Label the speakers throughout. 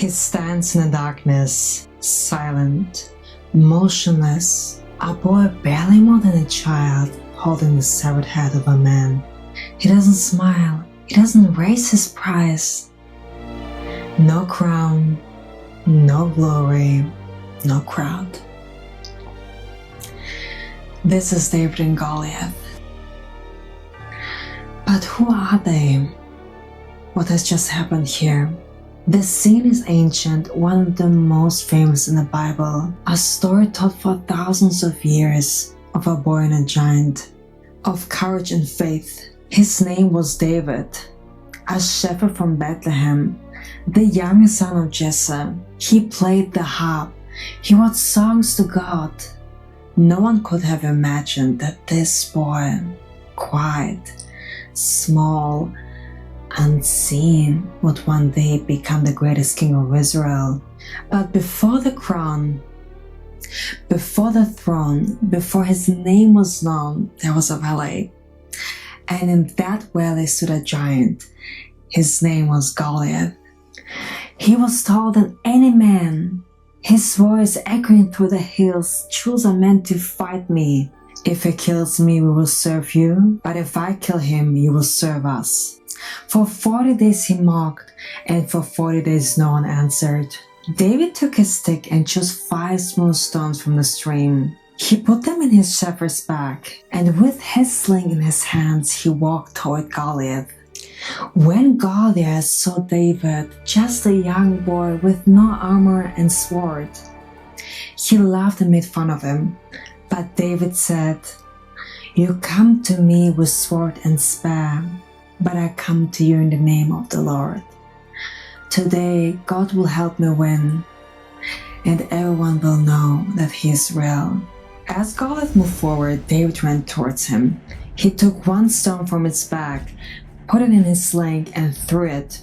Speaker 1: He stands in the darkness, silent, motionless, a boy barely more than a child holding the severed head of a man. He doesn't smile, he doesn't raise his prize. No crown, no glory, no crowd. This is David and Goliath. But who are they? What has just happened here? The scene is ancient, one of the most famous in the Bible, a story told for thousands of years of a boy and a giant, of courage and faith. His name was David, a shepherd from Bethlehem, the youngest son of Jesse. He played the harp, he wrote songs to God. No one could have imagined that this boy, quiet, small, unseen, would one day become the greatest king of Israel. But before the crown, before the throne, before his name was known, there was a valley. And in that valley stood a giant. His name was Goliath. He was taller than any man. His voice echoing through the hills, "Choose a man to fight me. If he kills me, we will serve you. But if I kill him, you will serve us." For 40 days he mocked, and for 40 days no one answered. David took his stick and chose 5 smooth stones from the stream. He put them in his shepherd's bag, and with his sling in his hands he walked toward Goliath. When Goliath saw David, just a young boy with no armor and sword, he laughed and made fun of him. But David said, "You come to me with sword and spear, but I come to you in the name of the Lord. Today God will help me win, and everyone will know that he is real." As Goliath moved forward, David ran towards him. He took 1 stone from his bag, put it in his sling, and threw it.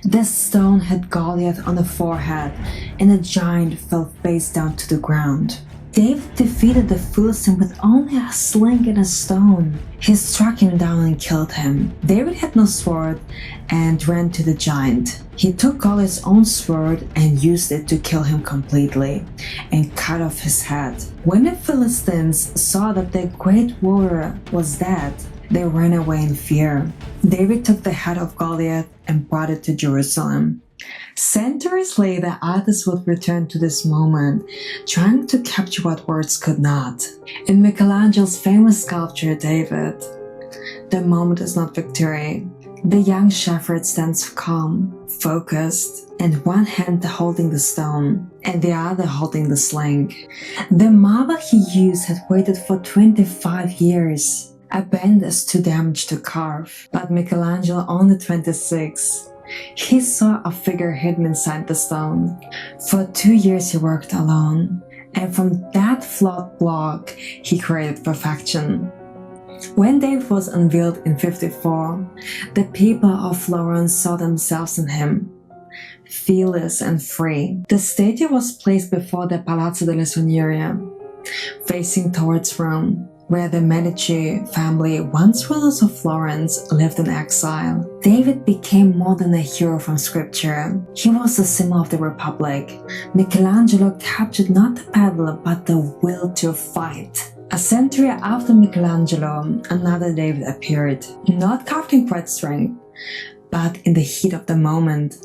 Speaker 1: The stone hit Goliath on the forehead, and the giant fell face down to the ground. David defeated the Philistine with only a sling and a stone. He struck him down and killed him. David had no sword and ran to the giant. He took Goliath's own sword and used it to kill him completely and cut off his head. When the Philistines saw that their great warrior was dead, they ran away in fear. David took the head of Goliath and brought it to Jerusalem. Centuries later, artists would return to this moment, trying to capture what words could not. In Michelangelo's famous sculpture, David, the moment is not victory. The young shepherd stands calm, focused, and one hand holding the stone, and the other holding the sling. The marble he used had waited for 25 years. A bend is too damaged to carve, but Michelangelo only 26. He saw a figure hidden inside the stone. For 2 years he worked alone, and from that flawed block he created perfection. When David was unveiled in 54, the people of Florence saw themselves in him, fearless and free. The statue was placed before the Palazzo delle Signorie, facing towards Rome, where the Medici family, once rulers of Florence, lived in exile. David became more than a hero from scripture. He was the symbol of the Republic. Michelangelo captured not the battle, but the will to fight. A century after Michelangelo, another David appeared, not carved in great strength, but in the heat of the moment.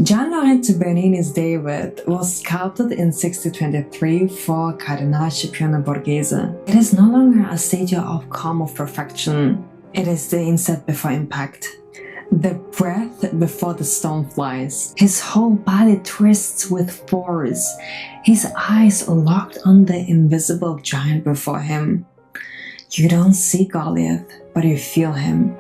Speaker 1: Gian Lorenzo Bernini's David was sculpted in 1623 for Cardinal Scipione Borghese. It is no longer a statue of calm of perfection. It is the instant before impact, the breath before the stone flies. His whole body twists with force, his eyes locked on the invisible giant before him. You don't see Goliath, but you feel him.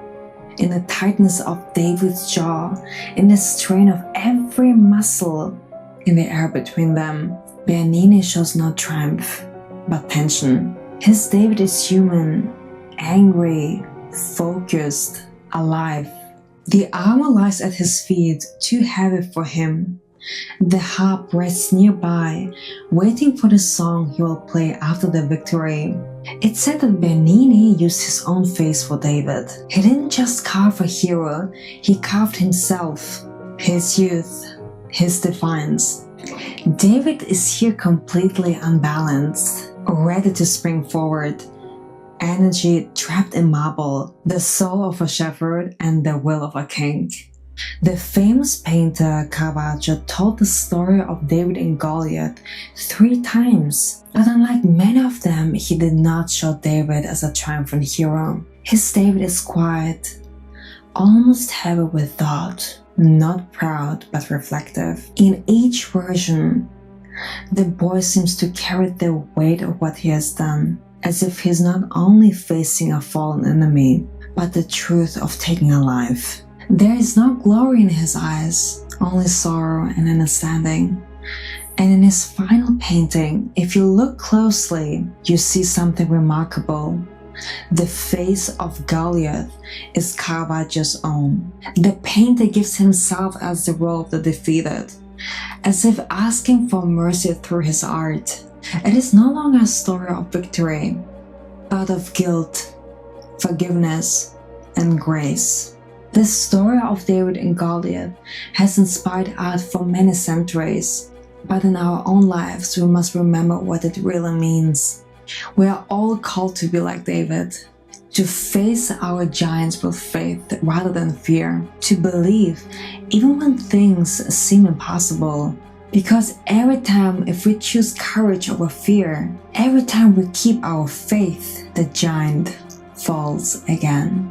Speaker 1: In the tightness of David's jaw, in the strain of every muscle, in the air between them, Bernini shows no triumph, but tension. His David is human, angry, focused, alive. The armor lies at his feet, too heavy for him. The harp rests nearby, waiting for the song he will play after the victory. It's said that Bernini used his own face for David. He didn't just carve a hero, he carved himself, his youth, his defiance. David is here completely unbalanced, ready to spring forward, energy trapped in marble, the soul of a shepherd and the will of a king. The famous painter Caravaggio told the story of David and Goliath 3 times, but unlike many of them, he did not show David as a triumphant hero. His David is quiet, almost heavy with thought, not proud but reflective. In each version, the boy seems to carry the weight of what he has done, as if he's not only facing a fallen enemy, but the truth of taking a life. There is no glory in his eyes, only sorrow and understanding. And in his final painting, if you look closely, you see something remarkable. The face of Goliath is Caravaggio's own. The painter gives himself as the role of the defeated, as if asking for mercy through his art. It is no longer a story of victory, but of guilt, forgiveness, and grace. The story of David and Goliath has inspired art for many centuries, but in our own lives we must remember what it really means. We are all called to be like David, to face our giants with faith rather than fear, to believe even when things seem impossible. Because every time if we choose courage over fear, every time we keep our faith, the giant falls again.